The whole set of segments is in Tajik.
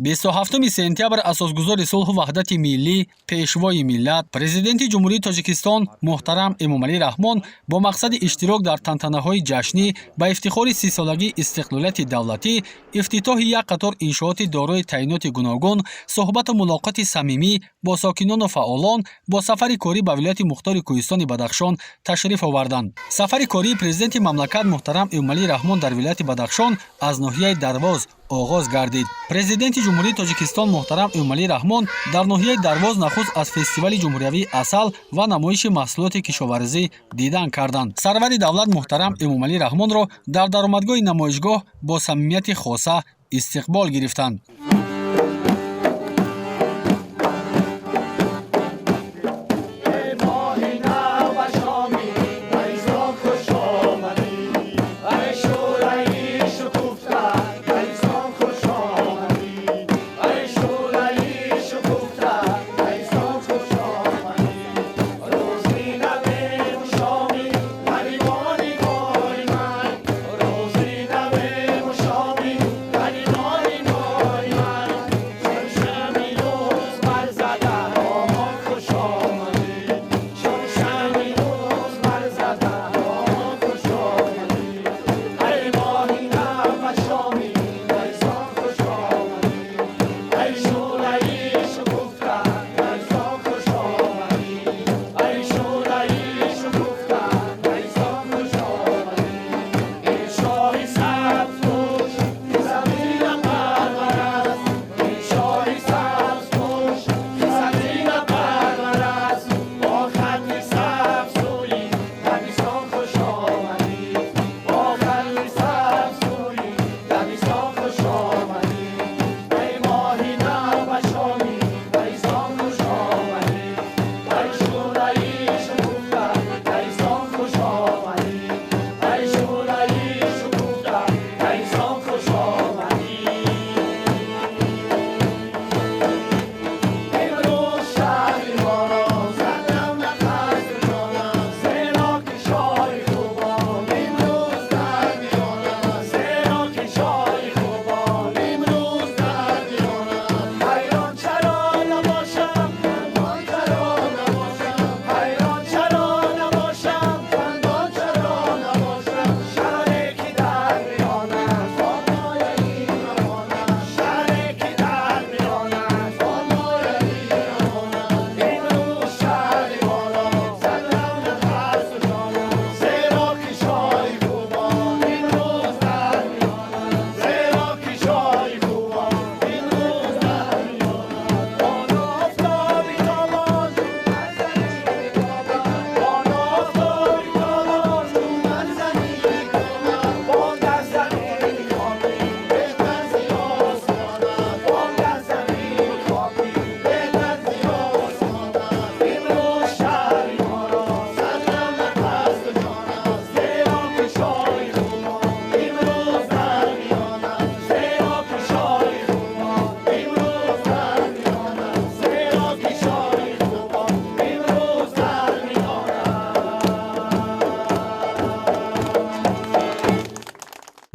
27 сентябр асосгузори сулҳу ваҳдати миллӣ, пешвои миллат, президенти ҷумҳурии Тоҷикистон муҳтарам Эмомалӣ Раҳмон бо мақсади иштирок дар тантанаҳои ҷашнӣ ба ифтихори 30-солагии истиқлолияти давлатӣ, ифтитоҳи як қатор иншооти дорои таъиноти гуногун, суҳбату мулоқоти самимӣ бо сокинону фаъолон бо сафари корӣ ба вилояти мухтори Кӯҳистони Бадахшон ташриф оварданд. Сафари кории президенти мамлакат муҳтарам Эмомалӣ Раҳмон дар вилояти Бадахшон аз ноҳияи Дарвоз оғоз гардид. Президенти ҷумҳурии Тоҷикистон муҳтарам Эмомалӣ Раҳмон дар ноҳияи Дарвоз нахуст аз фестивали ҷумҳуриявии асал ва намоиши маҳсулоти кишоварзӣ дидан карданд. Сарвари давлат муҳтарам Эмомалӣ Раҳмонро дар даромадгоҳи намоишгоҳ бо самимияти хоса истиқбол гирифтанд.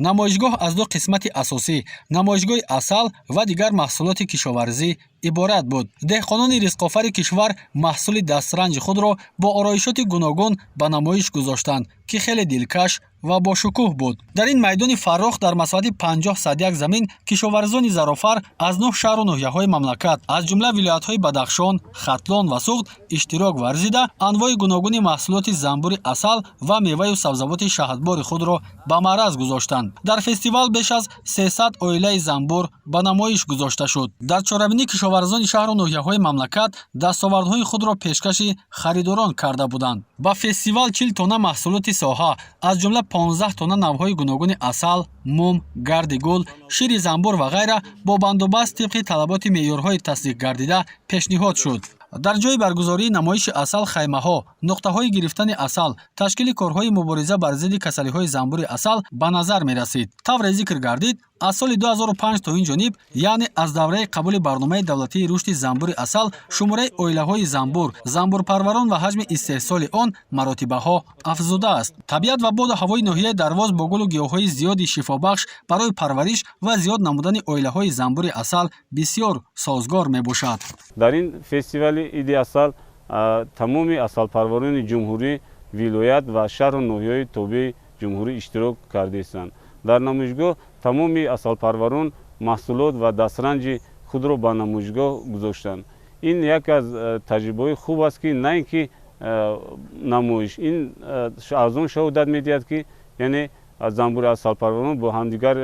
намоишгоҳ аз ду қисмати асосӣ, намоишгоҳи асал ва дигар маҳсулоти кишоварзӣ иборат буд. деҳқонони ризқофари кишвар маҳсули дастранҷи худро бо ороишоти гуногун ба намоиш гузоштанд, ки хеле дилкаш ва бошукӯҳ буд. дар ин майдони фаррох дар масоҳати 50 садяк замин кишоварзони зарофар аз 9 шаҳру ноҳияҳои мамлакат аз ҷумла вилоятҳои Бадахшон, Хатлон ва Суғд иштирок варзида анвои гуногуни маҳсулоти занбури асал ва меваю сабзавоти шаҳдбори худро ба маъраз гузоштанд. дар фестивал беш аз 300 оилаи занбур ба намоиш гузошта шуд. дар чорабинӣ кишоварзони шаҳру ноҳияҳои мамлакат дастовардҳои худро пешкаши харидорон карда буданд. ба фестивал 40 тонна маҳсулоти соҳа аз ҷумла 15 тонна навъҳои гуногуни асал, мум, гарди гул, шири занбур ва ғайра бо бандобаст тибқи талаботи меъёрҳои тасдиқгардида пешниҳод шуд. дар ҷои баргузории намоиши асал хаймаҳо, нуқтаҳои гирифтани асал, ташкили корҳои мубориза бар зидди касалиҳои занбури асал ба назар мерасид. тавре зикр гардид, аз соли 2005 то ин ҷониб, яъне аз давраи қабули барномаи давлатии рушди занбури асал, шумораи оилаҳои занбур, занбурпарварон ва ҳаҷми истеҳсоли он маротибаҳо афзудааст. Табиат ва боду ҳавои ноҳияи Дарвоз бо гулу гиёҳҳои зиёди шифобахш барои парвариш ва зиёд намудани оилаҳои занбури асал бисёр созгор мебошад. дар ин фестивали иди асал тамоми асалпарварони ҷумҳурӣ, вилоят ва шаҳру ноҳияҳои тобеи ҷумҳурӣ иштирок кардаистанд. дар намоишгоҳ тамоми асалпарварон маҳсулот ва дастранҷи худро ба намоишгоҳ гузоштанд. ин яке аз таҷрибаҳои хуб аст, ки на ин ки намоиш ин аз он шаҳодат медиҳад, ки яъне занбури асалпарварон бо ҳамдигар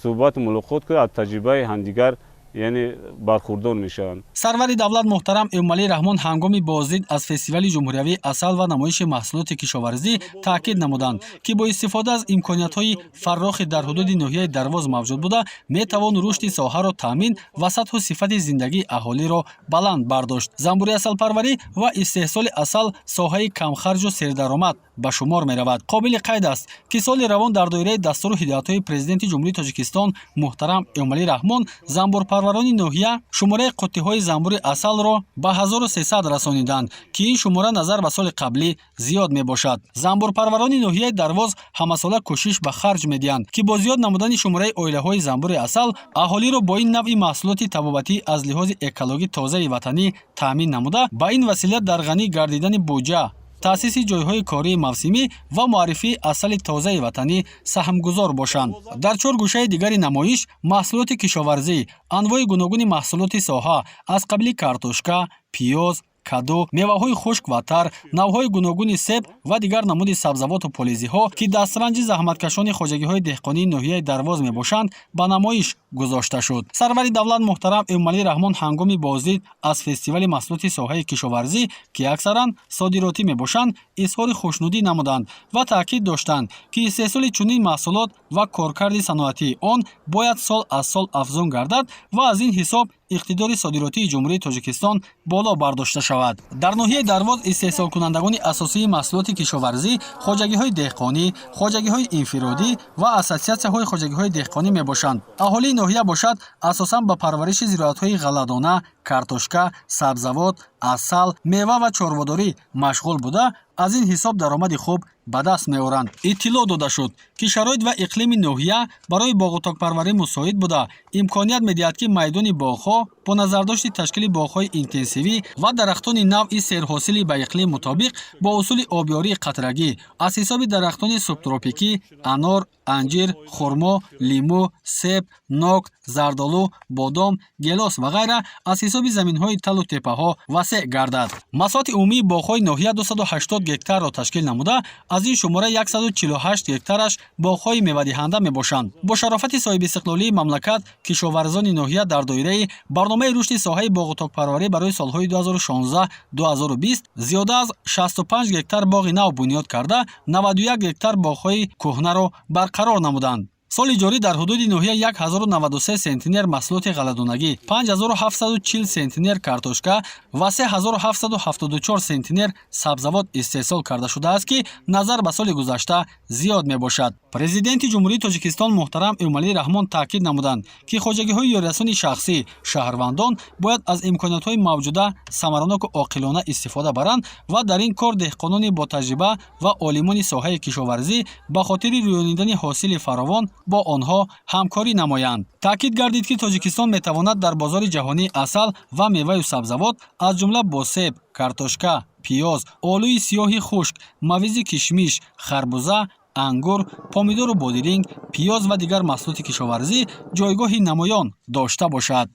суҳбату мулоқот карда аз таҷрибаи ҳамдигар яъне бархурдор мешаванд. Сарвари давлат муҳтарам Эмомалӣ Раҳмон ҳангоми боздид аз фестивали ҷумҳуриявии асал ва намоиши маҳсулоти кишоварзӣ таъкид намуданд, ки бо истифода аз имкониятҳои фаррохи дар ҳудуди ноҳияи Дарвоз мавҷуд буда, метавон рушди соҳаро таъмин ва сатҳу сифати зиндагии аҳолиро баланд бардошт. Занбури асалпарварӣ ва истеҳсоли асал соҳаи камхарҷу сердаромад ба шумор меравад. Қобили қайд аст, ки соли равон дар доираи дастуру ҳидоятҳои президенти ҷумҳурии Тоҷикистон муҳтарам Эмомалӣ Раҳмон занбурпарварони ноҳия шумораи қуттиҳои занбури асалро ба 1300 расониданд, ки ин шумора назар ба соли қаблӣ зиёд мебошад. Занбурпарварони ноҳияи Дарвоз ҳамасола кӯшиш ба харҷ медиҳанд, ки бо зиёд намудани шумораи оилаҳои занбури асал аҳолиро бо ин навъи маҳсулоти табобатӣ аз лиҳози экологӣ тозаи ватанӣ таъмин намуда, ба ин васила дар ғанӣ гардидани буҷа, таъсиси ҷойҳои кории мавсимӣ ва муаррифии асали тозаи ватанӣ саҳмгузор бошанд. Дар чор гӯшаи дигари намоиш, маҳсулоти кишоварзӣ, анвои гуногуни маҳсулоти соҳа аз қабили картошка, пиёз, каду, меваҳои хушк ва тар, навъҳои гуногуни себ ва дигар намуди сабзавоту полезиҳо, ки дастранҷи заҳматкашони хоҷагиҳои деҳқонии ноҳияи Дарвоз мебошанд, ба намоиш гузошта шуд. Сарвари давлат муҳтарам Эмомалӣ Раҳмон ҳангоми боздид аз фестивали маҳсулоти соҳаи кишоварзӣ, ки аксаран содиротӣ мебошанд, изҳори хушнудӣ намуданд ва таъкид доштанд, ки истеҳсоли чунин маҳсулот ва коркарди саноатии он бояд сол аз сол афзун гардад ва аз ин ҳисоб иқтидори содиротии ҷумҳурии Тоҷикистон боло бардошта шавад. Дар ноҳияи Дарвоз истеҳсолкунандагони асосии маҳсулоти кишоварзӣ, хоҷагиҳои деҳқонӣ, хоҷагиҳои инфиродӣ ва ассотсиатсияҳои хоҷагиҳои деҳқонӣ мебошанд. Аҳолии ноҳия бошад асосан ба парвариши зироатҳои ғалладона, картошка, сабзавот, асал, мева ва чорводорӣ машғул буда, аз ин ҳисоб даромади хуб ба даст меоранд. Иттилоъ дода шуд, ки шароит ва иқлими ноҳия барои боғутокпарварӣ мусоид буда, имконият медиҳад, ки майдони боғҳо бо назардошти ташкили боғҳои интенсивӣ ва дарахтони навъи серҳосили ба иқлим мутобиқ бо усули обёрии қатрагӣ аз ҳисоби дарахтони субтропикӣ, анор, анҷир, хурмо, лимӯ, себ, нок, зардолу, бодом, гелос ва ғайра аз ҳисоби заминҳои талу теппаҳо васеъ гардад. Масоати умумии боғҳои ноҳия 280 гектарро ташкил намуда, аз ин шумора 148 гектараш боғҳои мевадиҳанда мебошанд. Бо шарофати соҳибистиқлолии мамлакат, кишоварзони ноҳия дар доираи барномаи рушди соҳаи боғутокпарварӣ барои солҳои 2016-2020 зиёда аз 65 гектар боғи нав бунёд карда, 91 гектар боғҳои кӯҳнаро барқарор намуданд. соли ҷорӣ дар ҳудуди ноҳия 1093 сентинер маҳсулоти ғалладонагӣ, 5740 сентинер картошка ва 3774 сентинер сабзавот истеҳсол карда шудааст, ки назар ба соли гузашта зиёд мебошад. Президенти ҷумҳурии Тоҷикистон муҳтарам Эмомалӣ Раҳмон таъкид намуданд, ки хоҷагиҳои ёрирасони шахсӣ, шаҳрвандон бояд аз имкониятҳои мавҷуда самараноку оқилона истифода баранд ва дар ин кор деҳқонони ботаҷриба ва олимони соҳаи кишоварзӣ ба хотири рӯёнидани ҳосили фаровон бо онҳо ҳамкорӣ намоянд. Таъкид гардид, ки Тоҷикистон метавонад дар бозори ҷаҳонии асал ва меваю сабзавот аз ҷумла бо себ, картошка, пиёз, олӯи сиёҳи хушк, мавизи кишмиш, харбуза, ангур, помидору бодиринг, пиёз ва дигар маҳсулоти кишоварзӣ ҷойгоҳи намоён дошта бошад.